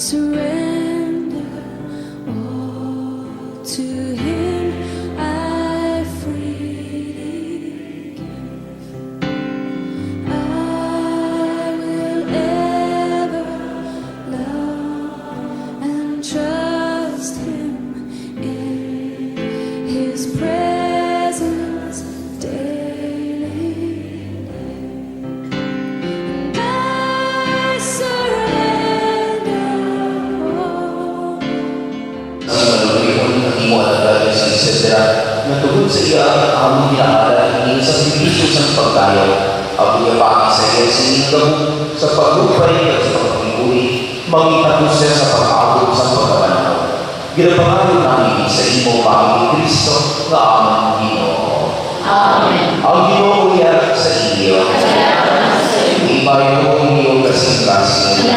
surrender all to Him. I freely give. I will ever love and trust Him in His presence daily. And I surrender all. Na tugod sa iya ang ginaaral ng sakripisyo sa pagkayo, ang iyapaki sa iya sinigam sa paglupay at sa pagpapiguhi, maging siya sa pag-aabot sa pagkabanaw. Ginapangalan namin sa imo Panginoon Kristo na amang Ginoo. Amen. Ang Ginoo iya sa iyo. Ibayo mo ang iyong kasing-kasing.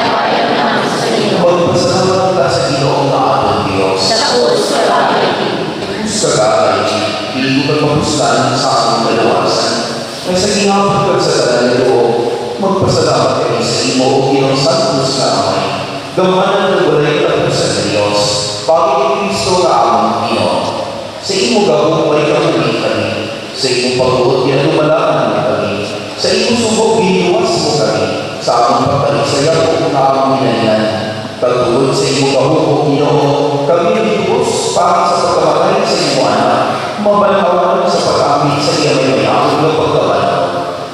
Magpasalamat ka sa Ginoo na ating Diyos. Sa gagay, hindi ko magpapustan sa aking kalawasan. May sa ginapagpag sa talan na loob, magpasalamat kayo sa imo o Ginong Santos na amay. Gamanan ng walay katapusan ng Diyos, Panginoon Kristo na amang Ginoo. Sa imo gabong may kamulit kami, sa imo pagbuot yan lumalaan na kami, sa imo subok biniwas mo kami, sa among pagkalisaya o na amang minayan. Pagtugod sa imo kahubog, Ginoo, kami nagtubos para sa pagkamatay sa imo anak, mabalhawan sa pag-amit sa iya may mayakot ng pagkabanaw.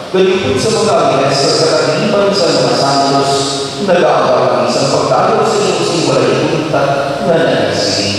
Galipot sa mga agnes sa kataliban sa mga santos, nag-aagaw kami sa pagdalo sa iyong siwalay puntat na nanasiling.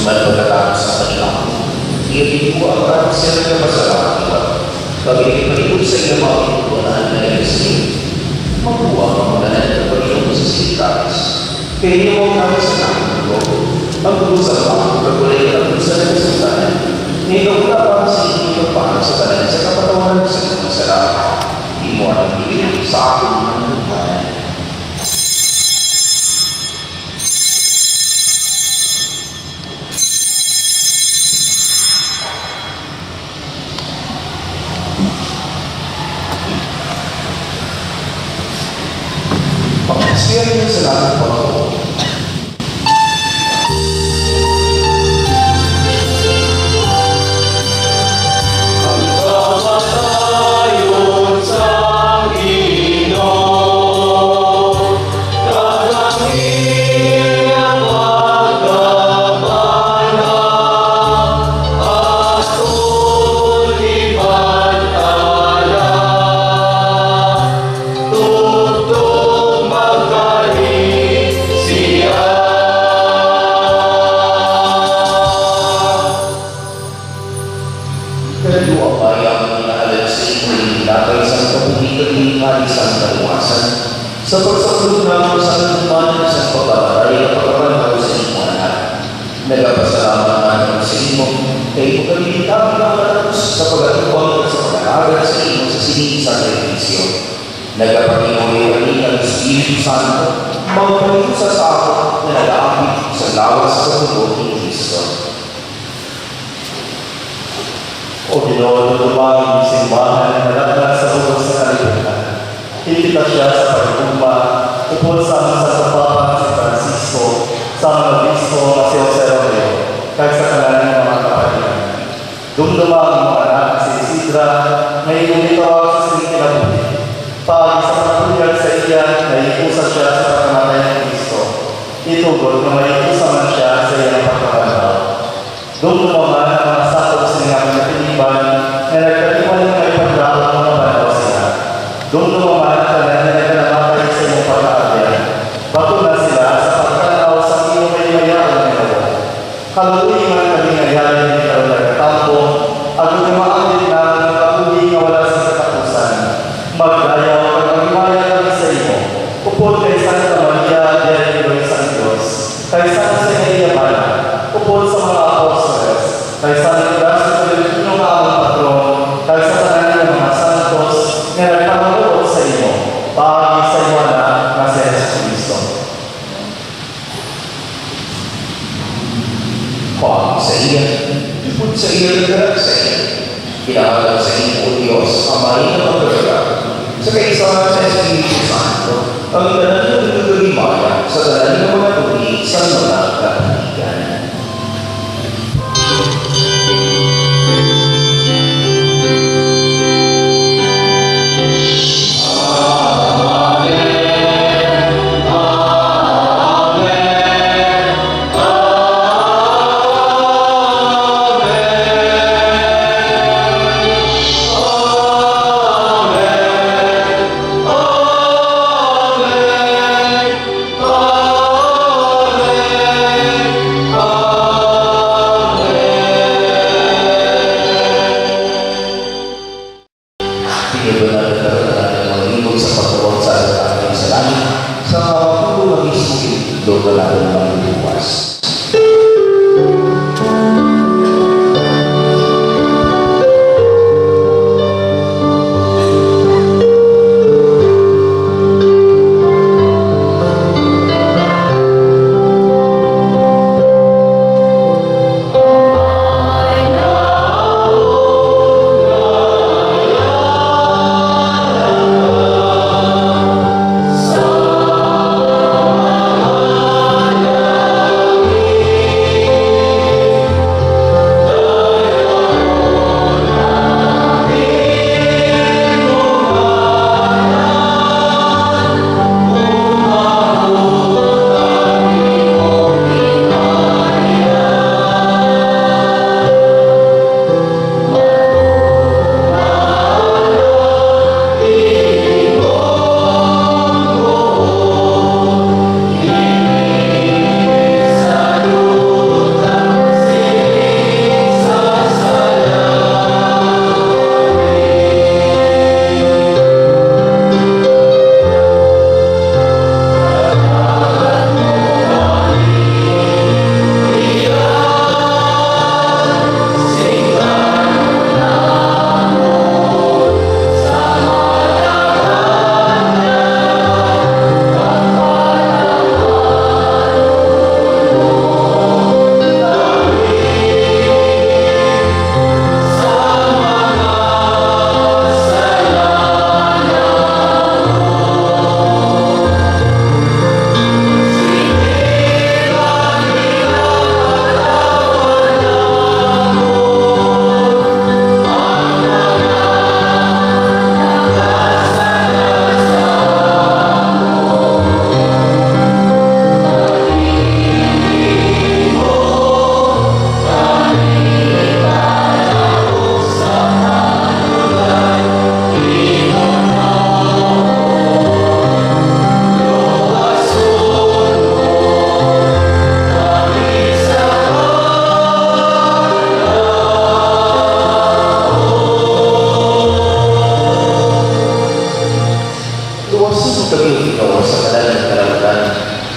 Pagkatapos sa kanilang iyon po ang karasya ng masalamat pag-ibig sa iyo mga pinutunan na nag-isip magbuwa ang mga nanay sa silikas kaya iyo ang kami sa namin ang kusang mga pagkulay ng sa nagsasalan ngayon wala pa sa inyo pagpahan sa tanan sa kapatawanan sa mga masalamat hindi mo ang bigyan sa aking mga lupahan. Siya rin sa lahat ng Panginoon. Sa pagsaklog namin sa kanuman sa pagbabaray at pagbabaray sa inyong anak, Nagpasalamat namin sa inyo, kay pagkalimit kami ng kalatos sa pag-atubang at sa pag-aaral sa inyo sa sinisang servisyo. Nagpapatuloy kami ng Espiritu Santo, magpalimusa sa ako na nag-aamit sa lawas sa mundo ni Kristo. O Ginoo, lumang simbahan na nalaglag sa bugos sa kalibutan. Higita siya sa pagkumpa, upod sa aming Santo Papa si Francisco, sa mga obispo na si Jose Romeo, kahit sa kanalang mga kapatiran. Dumduma ang mga anak si Isidra, na inumito sa sining kinabuti. Pag sa pagkulyag sa iya, na ipusa siya sa pagkamatay ng Kristo. Itugod na may ipusa man siya sa iyang pagkabantaw. Dumduma man ang mga sakop sa mga pinatiniban na nagkatiwan ng may pagdaot ng mga bandaw sila. Dumduma man ang na nagkalamatay sa iyong pagkaabyan. Bago na sila sa pagkanaw sa iyong may mayroon na ginawa. Kaluwi man kami nangyari ng ikaw nagkatampo, at lumaan din na ng kaluwi na wala sa katapusan. Magdayaw at magmaya kami sa iyo. Upod kay Santa Maria, Diyan sa Diyos. Kay Santa Maria, upod sa mga apostoles. Kay Santa Ignacio Filipino nga ang patron. Kay sa tanan ng mga santos na nagpamaluot sa iyo. Paagi sa iyo na si Jesus Cristo. Paagi sa iya, ipod sa iya, nagdarag sa iya. Pinakagal sa iyo, O Diyos, ang marin na pagkagagal. Sa kaisahan sa Espiritu Santo, ang tanan ng nagagimaya sa tanan ng mga tuli sa mga kapatigan.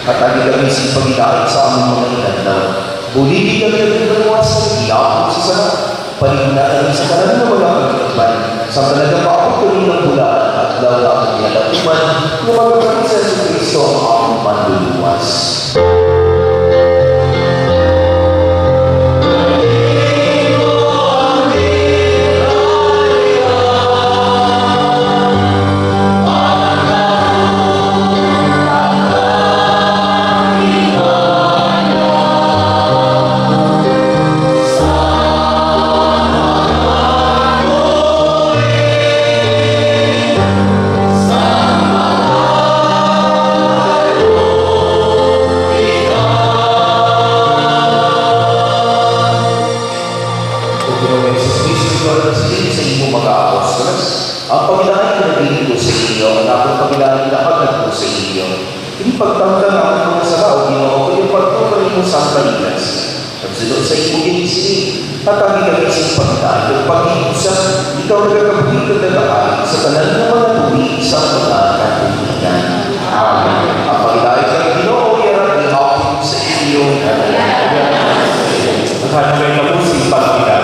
At lagi kami sa pagkakait sa aming mga inadlaw. Bulili kami ng dalawas sa iyakot sa sarap. Palignatan sa kanan na mga kagagman. Sa talagang pakutuloy ng bulaan at lawak ng nilatuman, lumagapan sa Yesu Cristo ang aking manluluwas. Ang paglahay na naging ko sa inyo, ang akong paglahay na paglag ko sa inyo. Hindi pagtanggal ang akong mga sala o ginoo, kundi pagtungkol mo sa kaligas. Pagsunod sa iyong ginising, at ang ginalising paglahay, at pag-iusap, ikaw nagkakabuhin na lahat sa tanan ng mga tuwing sa mga katuligan. Amen. Ang paglahay na ginoo, yan ang akong sa inyo. Naghanapay na po si pagkilan.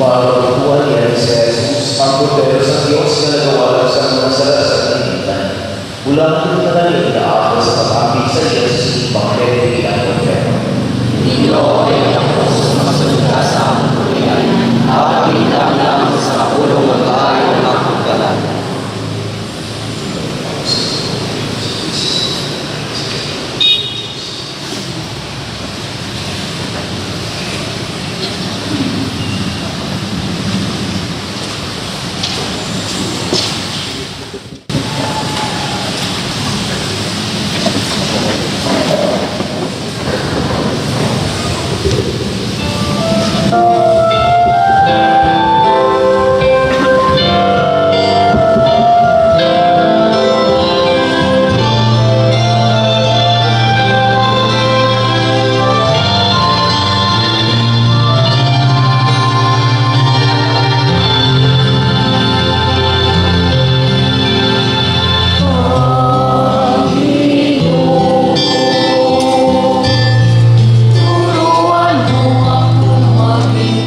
Malukuhan yan si Jesus, ang kordero sa Diyos na nagawalan sa mga sala sa kalimutan. Mula ang pinanalig na ako sa pag-apit sa Diyos, pang-repili ang kordero. Ninyo ay ang puso masalita sa aming kulihan, at biglang lang sa ulong ng tayo ng kapagkalan. Turuan mo akong maging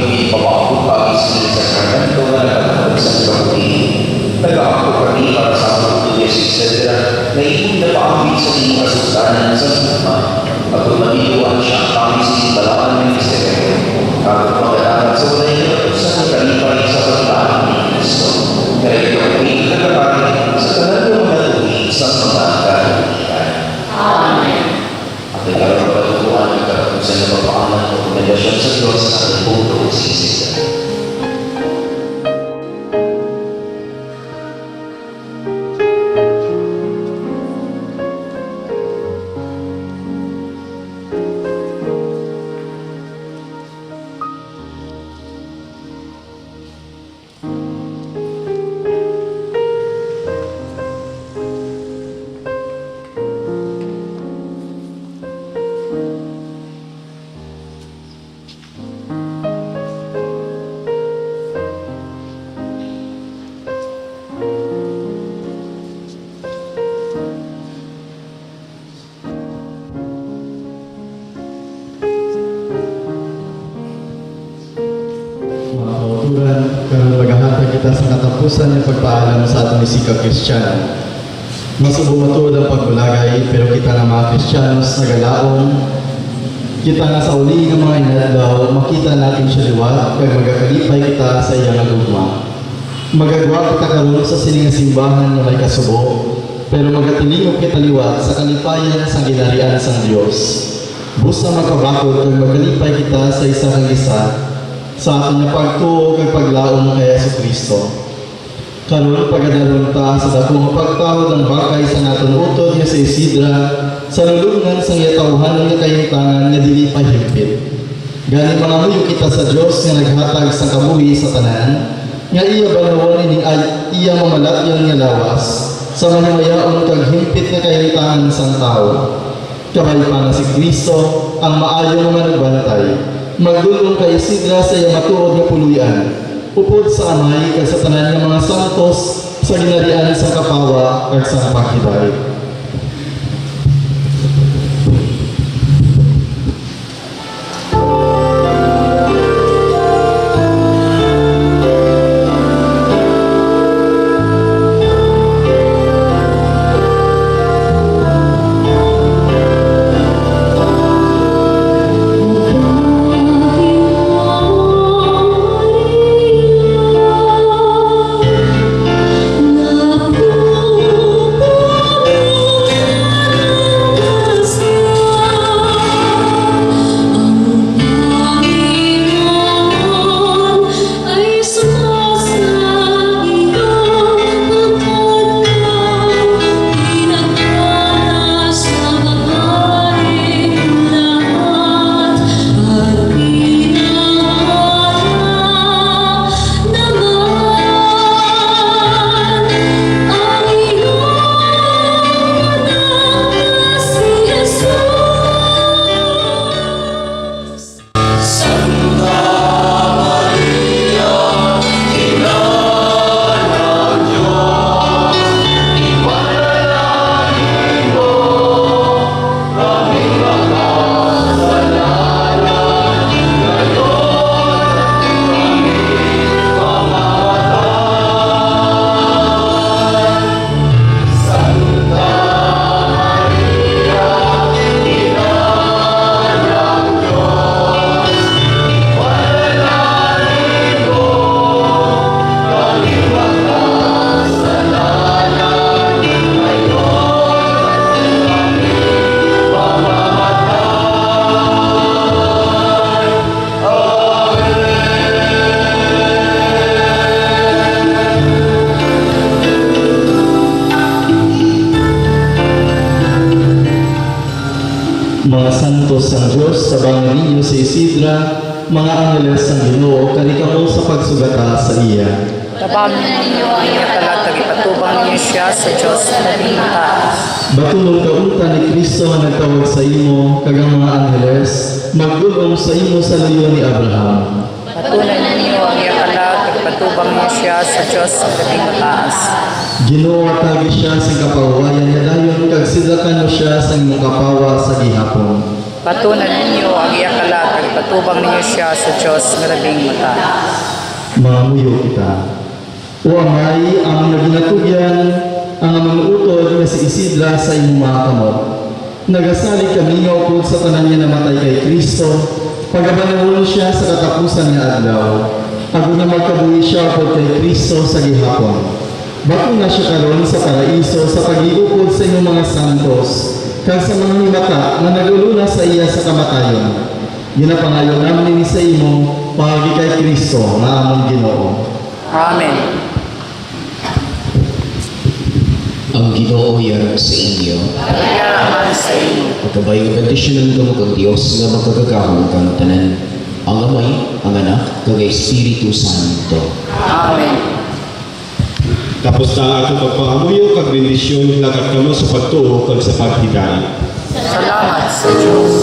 pagpipili pamako pag-isip sa sakramento na nagkakaroon sa pagpipili. Nag-aako kami para sa mga tulis, etc. na hindi na paamit sa inyong kasustanan sa sumpa. At kung maniluan siya, kami sisibalaan ng misteryo. At mag-aaral sa walay na sa nakalipay sa paglaan ni Kristo. Kaya ito ay nagkakaroon sa tanan ng mga tulis sa mga kahilikan. Amen. At nagkaroon ng patutuan ng karoon sa napapaanan o komendasyon sa Diyos sa ating puto sisisa. Mga kauturan, karon maghahatag kita sa katapusan ng pagpaalam sa ating isika Kristiyano. Masubumatod ang pagbulagay, pero kita nga mga Kristiyanos nagalaong, kita nga sa uli ng mga inadlaw, makita natin siya liwat, kag magakalipay kita sa iyang agugma. Magagwa kita karon sa sining simbahan nga may kasubo, pero magatilingog kita liwat sa kalipayan sa ginarian sang Dios. Busa magkabakod kag magalipay kita sa isa kang isa, sa ating pagtuo kay paglaom kay Jesucristo. Karon pagadaron ta sa dakong pagtawad ng bakay sa naton utod nga si Isidra sa lulungan sa yatawhan nga kayuntangan nga dili pahimpit. Gani mga muyo kita sa Dios nga naghatag sa kabuhi sa tanan, nga iya banawon ni iya mamalatyan nga lawas sa manimayaon kag himpit nga kayuntangan sang tao. Kamay pa na si Kristo ang maayo nga nagbantay. Magdulong kay Isidra sa iya matuod nga puluyan, upod sa amay kag sa tanan nga mga santos sa ginarian sa kapawa kag sa paghibay. Mga santos ng Diyos, sa bangon ninyo si Isidra, mga angeles ng Ginoo, kanikamo sa pagsugata sa iya. Tabang ninyo ang iyong talatag, ipatubang ninyo siya sa Diyos na labing taas. Batulong kaunta ni Kristo nga nagtawag sa imo, kagang mga angeles, magdulong sa imo sa luyo ni Abraham. Patunan ninyo ang iyong talatag, ipatubang ninyo siya sa Diyos na labing taas. Ginoo tagi siya sa kapawayan nga dayon kag sidakan mo siya sa imong kapawa sa gihapon. Patunan ninyo ang iyang kalatag, patubang ninyo siya sa Diyos nga labing mata. Mamuyo kita. O Amay, ang naginatugyan, ang manuutod nga si Isidra sa imong mga kamot. Nagasalig kami nga upod sa tanan niya namatay kay Kristo, pagabanawon siya sa katapusan nga adlaw. Ako na magkabuhi siya upod kay Kristo sa gihapon. Bako na siya karon sa paraiso sa pag-iupod sa inyong mga santos, kag sa mga himata na naguluna sa iya sa kamatayon. Ginapangayon namin ni sa imo, pagi kay Kristo na among Ginoo. Amen. Ang Ginoo yarag sa inyo. Kaya sa inyo. Pagkabayong bendisyonan kamo kang Diyos nga magkagagahon kang tanan. Ang Amay, ang Anak, kag Espiritu Santo. Amen. Tapos na ang atong pagpangamuyo kag bendisyon lagat kamo sa pagtuo kag sa paghigayon. Salamat sa Diyos.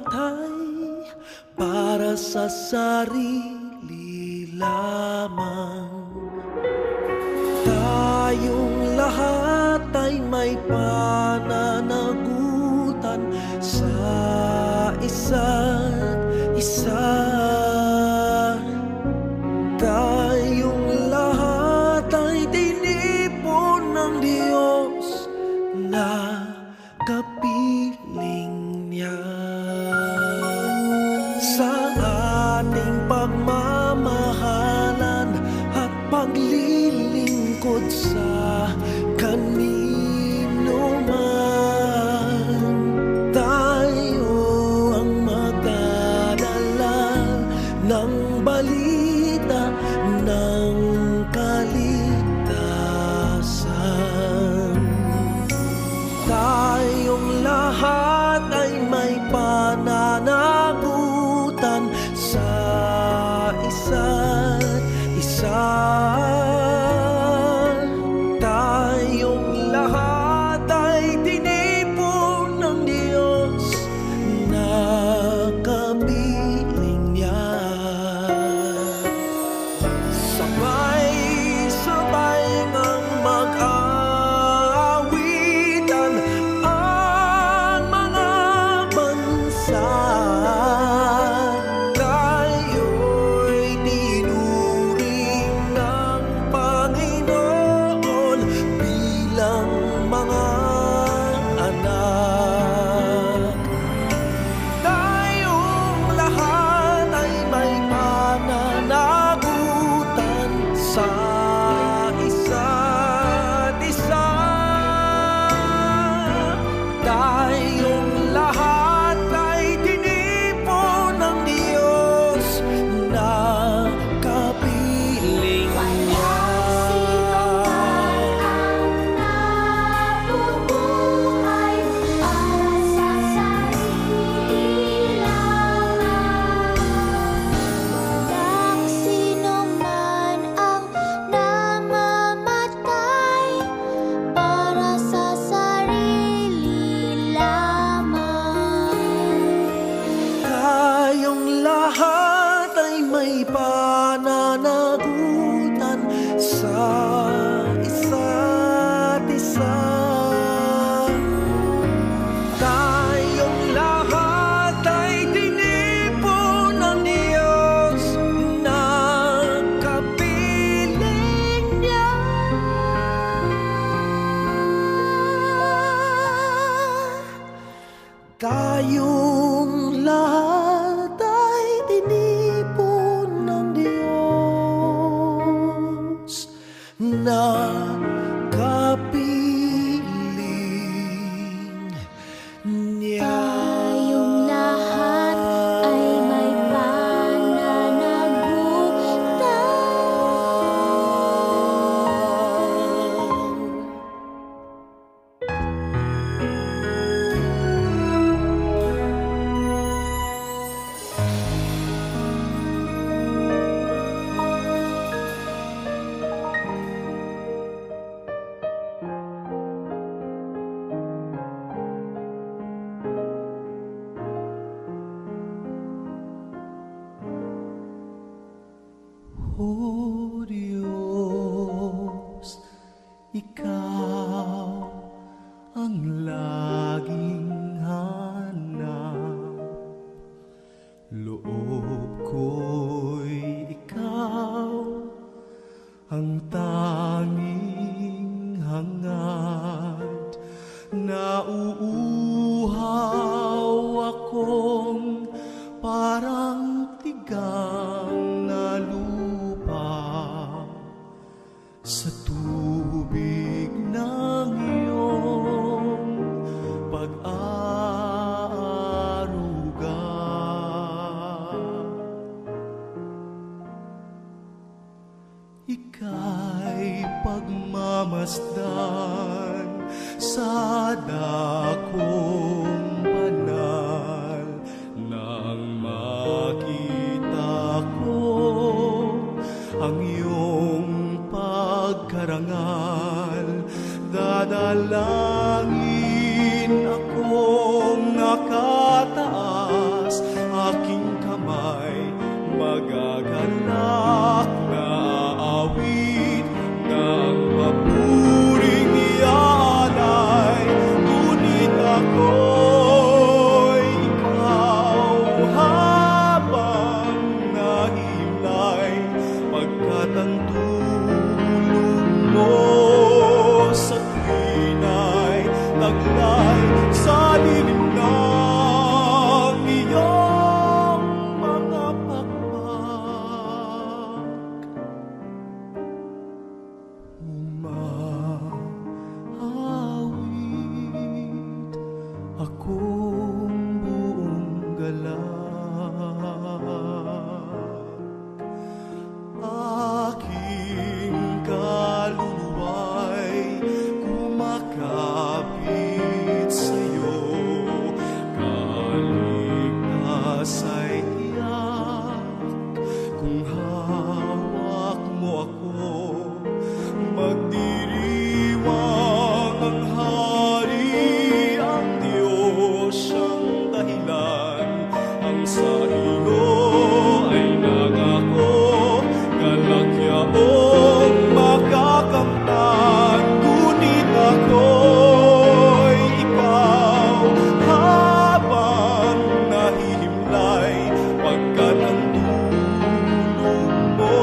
mamatay para sa sarili lamang. Tayong lahat ay may pananagutan sa isa't isa. Tayong lahat ay tinipon ng Diyos na kapiling niya. Sa ating pagmamahalan at paglilingkod sa kanino man, tayo ang magdadala ng balita ng kaligtasan. Tayong lahat ay may pananagutan sa isa't isa. Tayong lahat ay tinipon ng Diyos na kapiling niya. Sabay-sabay ngang mag-aawitan ang mga bansa. Tayo'y tinuring ng Panginoon bilang mga anak. Tayong lahat ay may pananagutan sa isa't isa. Tayong lahat ay tinipon ng Diyos na kapiling niya. Nabubuhay para sa sarili lamang. Walang sino man ang namamatay para sa sarili lamang. Tayong lahat ay may pananagutan sa isa't isa. Tayong lahat ay tinipon ng Diyos na kapiling niya. Tayong lahat ay tinipon ng Diyos na kapiling niya. Tayong lahat ay may pananagutan. sa iyo ay nangako, kalakyaong makakamtan, ngunit ako'y ikaw habang nahihimlay, pagkat ang tulong mo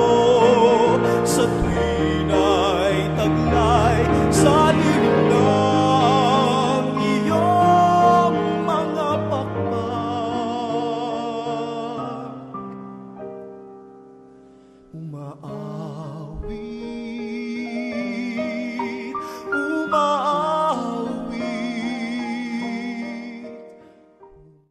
sa tuwina'y taglay sa lilim ng iyong mga pakpak.